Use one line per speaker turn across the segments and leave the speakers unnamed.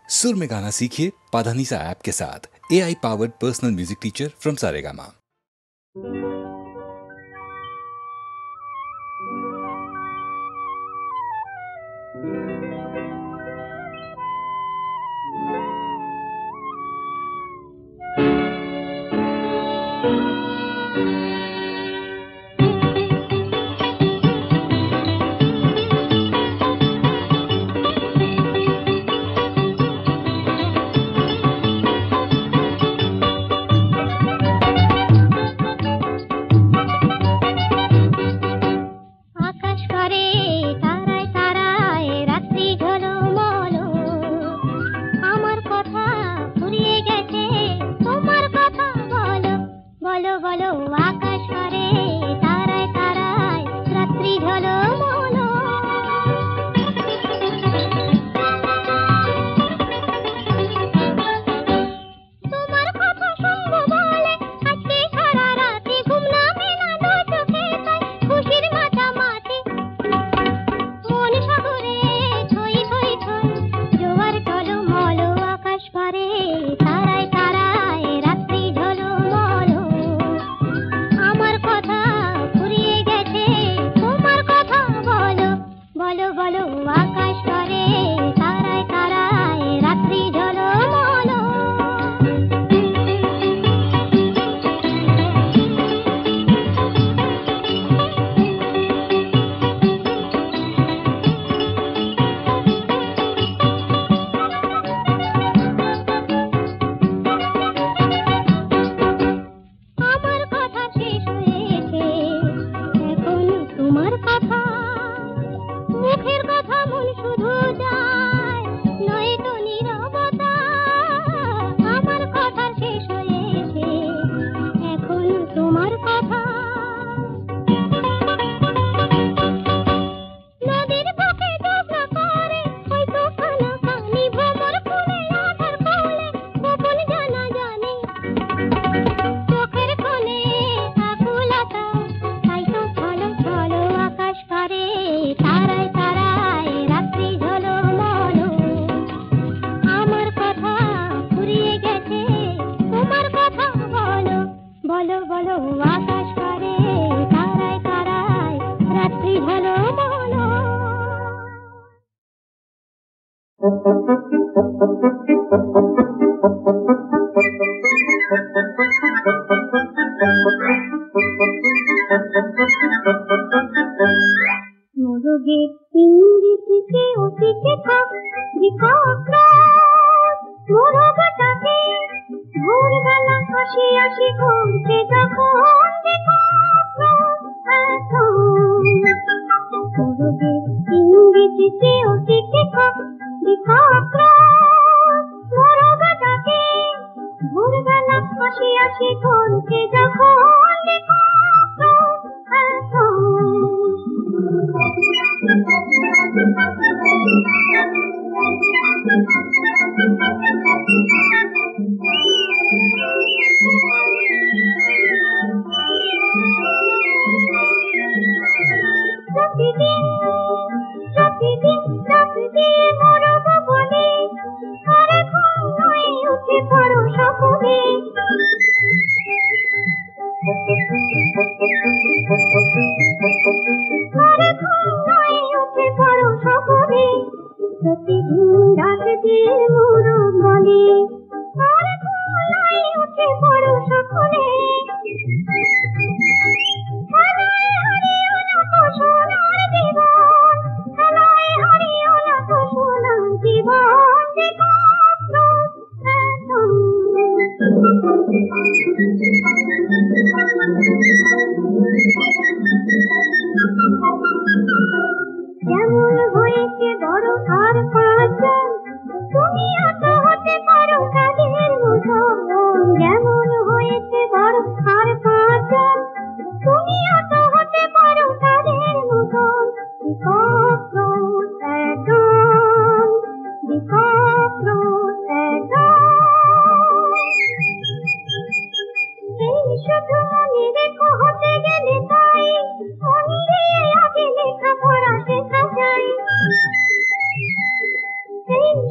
सुर में गाना सीखिए पाधानीसा ऐप के साथ। AI powered personal music teacher from Saregama.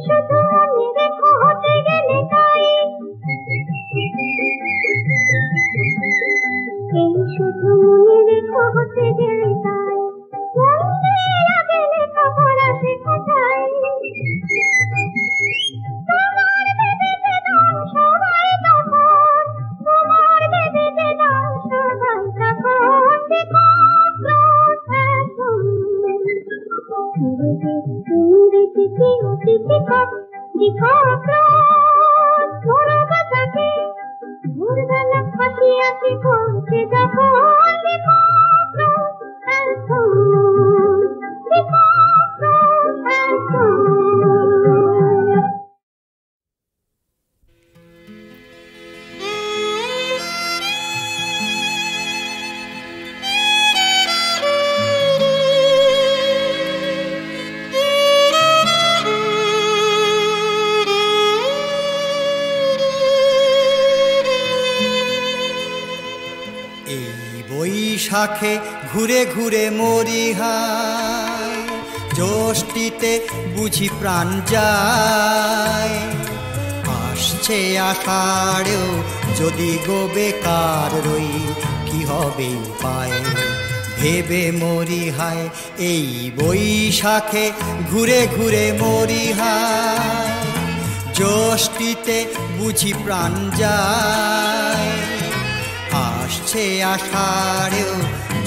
শুধু মনে বৈশাখে ঘুরে ঘুরে মরি হায়, জ্যৈষ্ঠীতে বুঝি প্রাণ যায়। আসছে আষাঢ়েও যদি গো বেকার রই, কি হবে উপায় ভেবে মরি হায়। এই বৈশাখে ঘুরে ঘুরে মরি হায়, জ্যৈষ্ঠীতে বুঝি প্রাণ যায়। আসছে আষাঢ়েও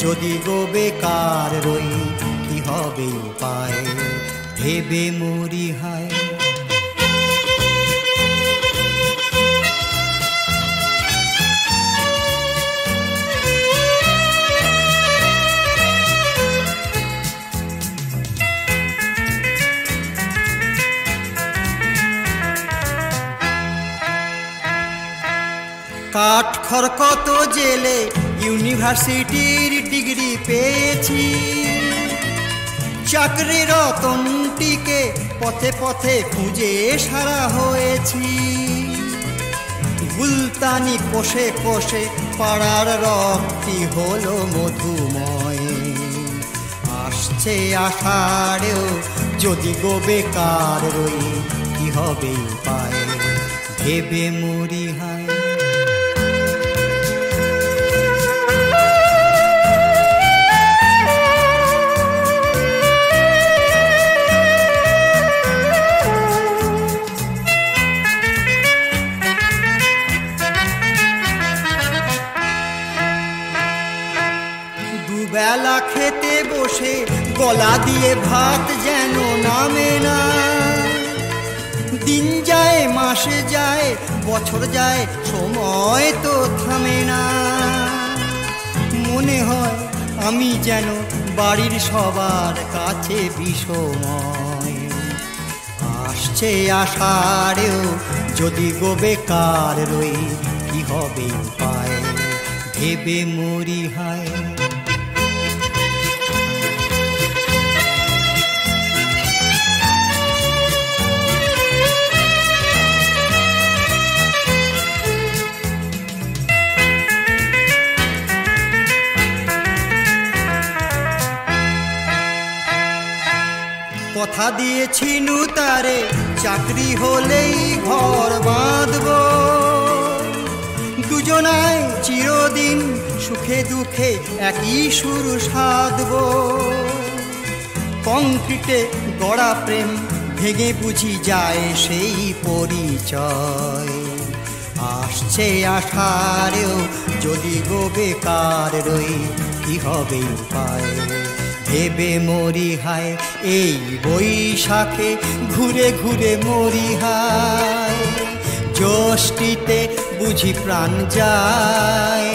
যদি গো বেকার রই, কি হবে উপায় ভেবে মরি হায়। কাঠখড়কত জেলে ইউনিভার্সিটির ডিগ্রি পেয়েছি, চাকরির রতনটিকে পথে পথে খুঁজে সারা হয়েছি। গুলতানি কোষে কোষে পাড়ার রক্তি হলো মধুময়। আসছে আষাঢ়েও যদি গো বেকার রই, কি হবে উপায় ভেবে মরি হায়। বেলা খেতে বসে গলা দিয়ে ভাত যেন নামে না। দিন যায় মাসে যায় বছর যায়, সময় তো থামে না। মনে হয় আমি যেন বাড়ির সবার কাছে বিষময়। আসছে আষাঢ়েও যদি গো বেকার রই, কি হবে উপায় ভেবে মরি হায়। কথা দিয়েছি তারে চাকরি হলেই ঘর বাঁধব, দুজনায় চিরদিন সুখে দুঃখে একই সুর সাধব। কংক্রিটে গড়া প্রেম ভেঙে বুঝি যায় সেই পরিচয়। আসছে আষাঢ়েও যদি গো বেকার রই, কি হবে উপায় ভেবে মরি হায়। এই বৈশাখে ঘুরে ঘুরে মরি হায়, জ্যৈষ্ঠীতে বুঝি প্রাণ যায়।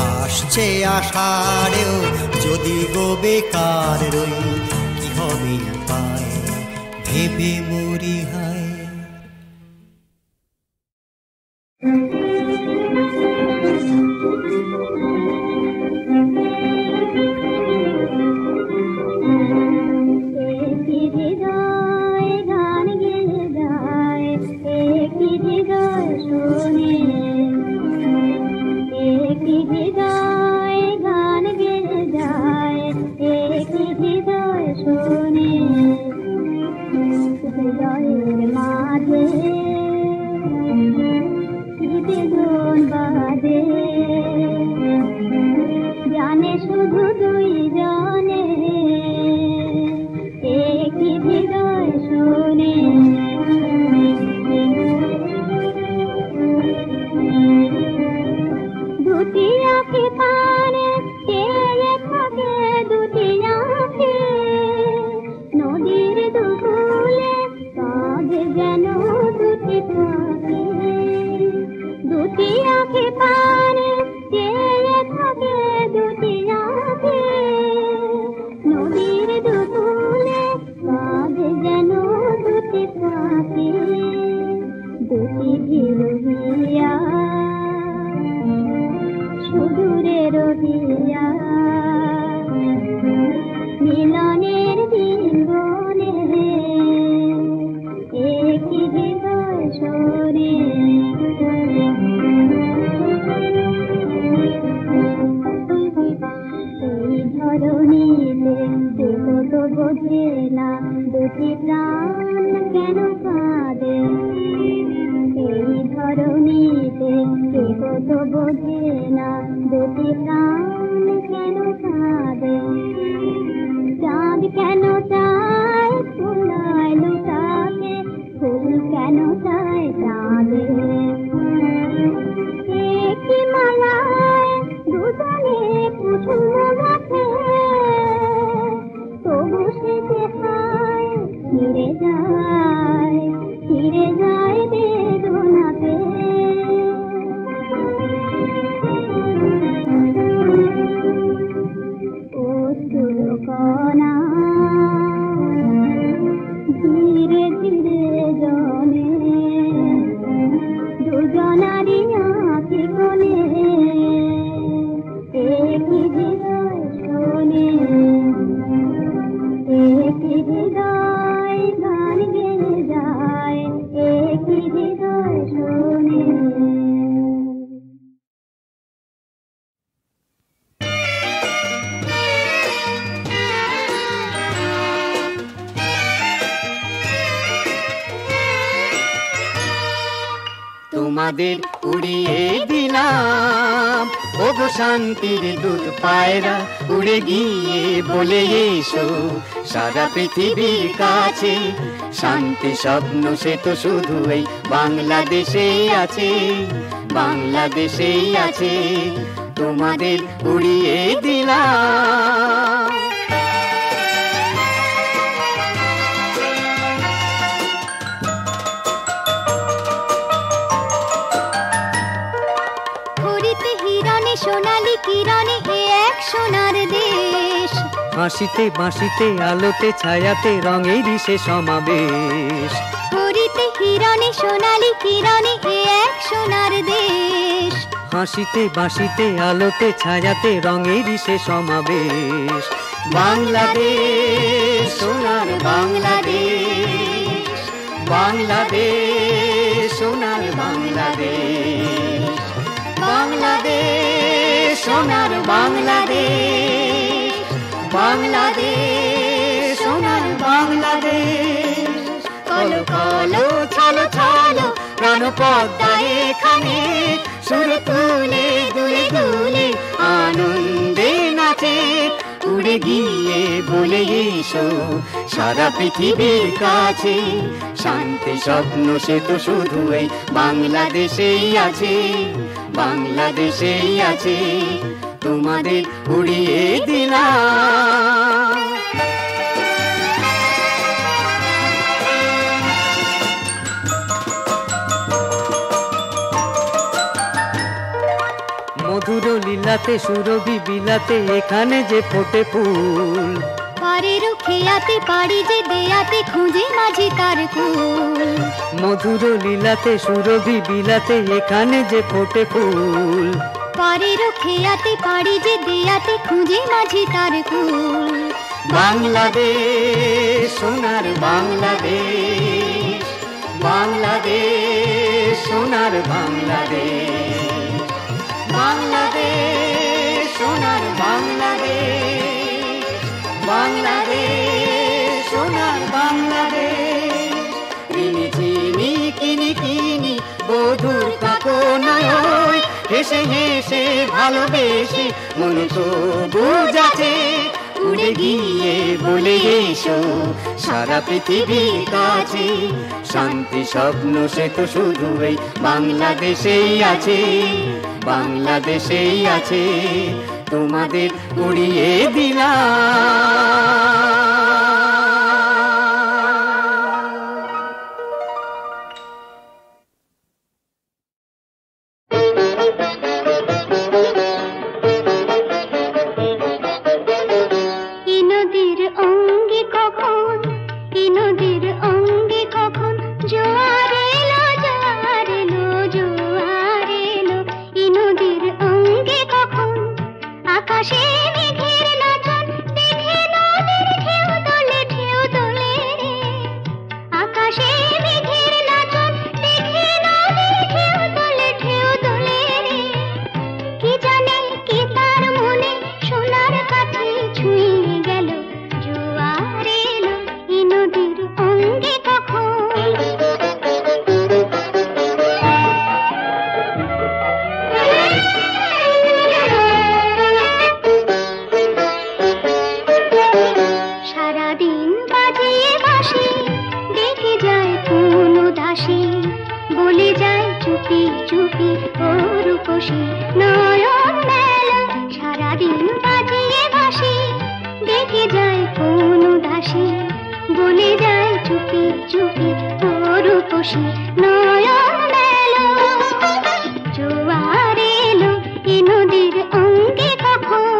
আসছে আষাঢ়েও যদি গো বেকার রই, কি হবে উপায় ভেবে মরি হায়।
हृदय যেন দুটি পাখি, দুটি আঁখি পানে চেয়ে থাকে দুটি আঁখি, নদীর দুকুলে কাঁদে যেন দুটি পাখি, দুটি ভিড়িয়া সুদূরে রহিয়া মিলনের দিন বনে একই হৃদয় সরে। এই ধরণীতে কত বোঝে না দুটি প্রাণ কেন কাঁদে, এই ধরণীতে কত বোঝে না দুটি প্রাণ কেন কাঁদে। চাঁদ কেন চায় ফুলায় লুটাতে, ফুল কেন চায় চাঁদে, একটি মালায় দুজনে কুসুম গাছে, তবু সে দেখায় ফিরে যায় বেদনাতে। কণা ধীরে ধীরে জমে দুজনারি আঁখি কোণে, একই হৃদয় শোনে, একই হৃদয় গান গেয়ে যায়, একই হৃদয় শোনে।
তোমাদের উড়িয়ে দিলাম ওগো শান্তির দূত পায়রা, উড়ে গিয়ে বলে এসো সারা পৃথিবীর কাছে, শান্তি স্বপ্ন সে তো শুধু এই বাংলাদেশেই আছে, বাংলাদেশেই আছে। তোমাদের উড়িয়ে দিলাম।
সোনালি কিরণে এ এক সোনার দেশ,
হাসিতে বাঁশিতে আলোতে ছায়াতে রঙেরই সে সমাবেশ,
হরিতে হিরণে সোনালি কিরণে এ এক সোনার দেশ,
হাসিতে বাঁশিতে আলোতে ছায়াতে রঙেরই সে সমাবেশ। বাংলাদেশ সোনার বাংলাদেশ, বাংলাদেশ সোনার বাংলাদেশ, বাংলাদেশ সোনার বাংলাদেশ, বাংলাদেশ সোনার বাংলাদেশ। কলো কলো ছলো ছলো প্রাণ পদ্মা এখানে, সুর তুলে দুলে দুলে আনন্দে নাচে, উড়ে গিয়ে বলে এসো সারা পৃথিবীর কাছে, শান্তি স্বপ্ন সে তো শুধু এই বাংলাদেশেই আছে, বাংলাদেশেই আছে। তোমাদের উড়িয়ে দিলাম। মধুর লীলাতে সুরভি বিলাতে এখানে যে ফোটে ফুল,
পারের খেয়াতে পারি যে দেয়াতে খুঁজে মাঝি তার কুল,
মধুর লীলাতে সুরভি বিলাতে এখানে যে ফোটে ফুল,
পারের খেয়াতে পারি যে দেয়াতে খুঁজে মাঝি তার কুল।
বাংলাদেশ সোনার বাংলাদেশ, বাংলাদেশ সোনার বাংলাদেশ, বাংলাদেশ সোনার বাংলাদেশ, বাংলাদেশ সোনার বাংলাদেশ। কিনি চিনি কিনি কিনি বধুর কাকো নয়, হেসে হেসে ভালোবেসে মন তো বুঝাছে, উড়ে গিয়ে বলে এসো সারা পৃথিবীর কাছে, শান্তি স্বপ্ন সে তো শুধু এই বাংলাদেশেই আছে, বাংলাদেশেই আছে। তোমাদের উড়িয়ে দিলাম।
খুশি নয়ন মেলা, সারাদিন বাজিয়ে বাঁশি, দেখে যায় কোন উদাসী, বলে যায় চুপি চুপি তোর খুশি নয়ন মেলা। জোয়ার এলো এ নদীর অঙ্গে কখন,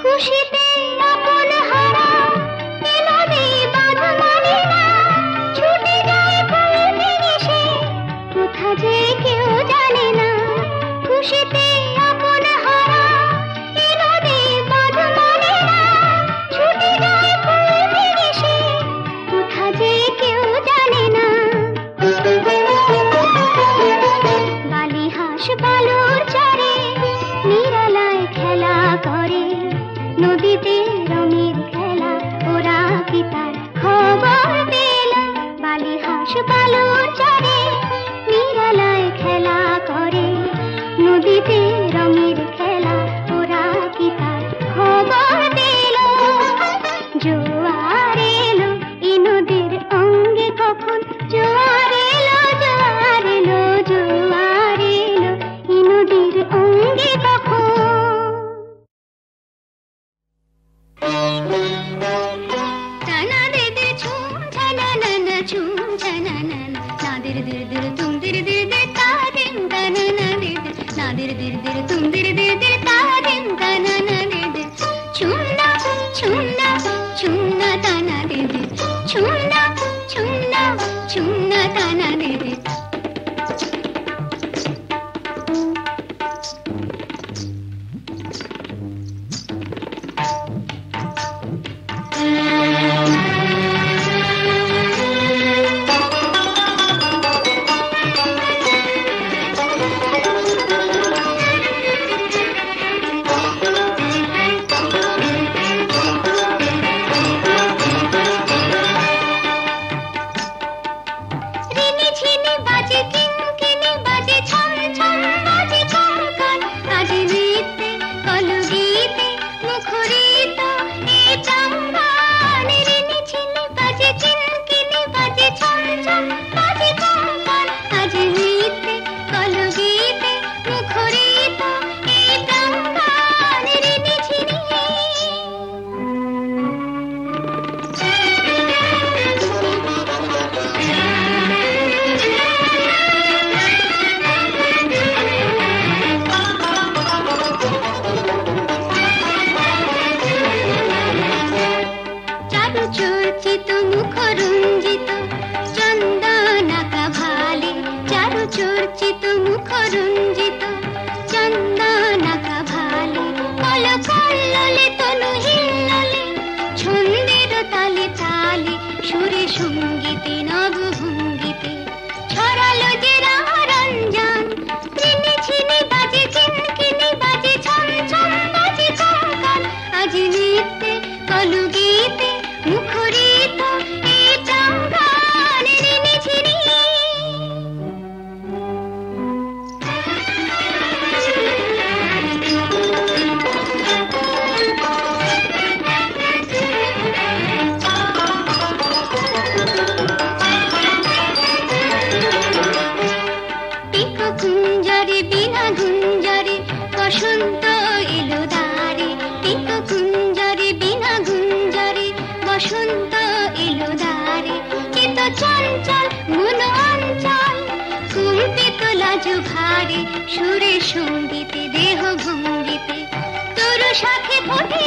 খুশিতে আপন হারা এ নদী বাঁধ মানে না, ছুটে যায় পৌঁছে এসে কোথা যে কেউ জানে না। খুশিতে আপন হারা এ নদী বাঁধ মানে না, ছুটে যায় পৌঁছে এসে কোথা যে কেউ জানে না। বালি হাঁস বালুর চরে নিরালায় খেলা করে, নদীতে রঙের খেলা ওরা কি তার খবর পেল। বালি হাঁস বালুর চরে নিরালায় খেলা করে, নদীতে রঙের খেলা ওরা কি তার খবর পেল। জোয়ার এলো এ নদীর অঙ্গে কখন, জোয়ার এলো জোয়ার এলো জোয়ার এলো এ নদীর অঙ্গে কখন। টানা দে দে ঝুম ঝানা নানা ঝুম ঝানা নানা, না দির দির দির তুম দির দির দির তা দিম গানা না দির দির, না দির দির দির তুম দির দির দির তা দিম গানা না দির দির। ছুমনা ছুমনা ছুমনা টানা দে দে, ছুমনা ছুমনা ছুমনা টানা দে দে। রিনি ঝিনি বাজে কিঙ্কিনি বাজে ছম ছম বাজে কঙ্কন, বাজে নৃত্যে কলগীতে মুখরিত এই প্রাঙ্গণ। রিনি ঝিনি বাজে কিঙ্কিনি বাজে ছম ছম বাজে কঙ্কন, বাজে নৃত্যে কলগীতে মুখরিত এই প্রাঙ্গণ। রিনি ঝিনি চারু চর্চিত মুখরঞ্জিত চন্দনাকা ভালে, চারু চর্চিত মুখরঞ্জিত চন্দনাকা ভালে। কল কল্লোলে তনু হিল্লোলে ছন্দের তালে তালে, সুরে সঙ্গীতে নব ভঙ্গিতে ছড়ালো যে রঞ্জন। রিনি ঝিনি বাজে কিঙ্কিনি বাজে ছম ছম বাজে কঙ্কন, আজ নৃত্যে কলগীতে মুখরিত এই প্রাঙ্গণ। রিনি ঝিনি পিকো কুঞ্জরে বিনা গুঞ্জরে বসন্ত এলো দ্বারে, পিকো কুঞ্জরে বিনা গুঞ্জরে বসন্ত এলো দ্বারে। চিত চঞ্চল মন অঞ্চল কুম্পিত লাজু ভারে, সুরে সঙ্গীতে দেহ ভঙ্গিতে তোর সাথে ফোটে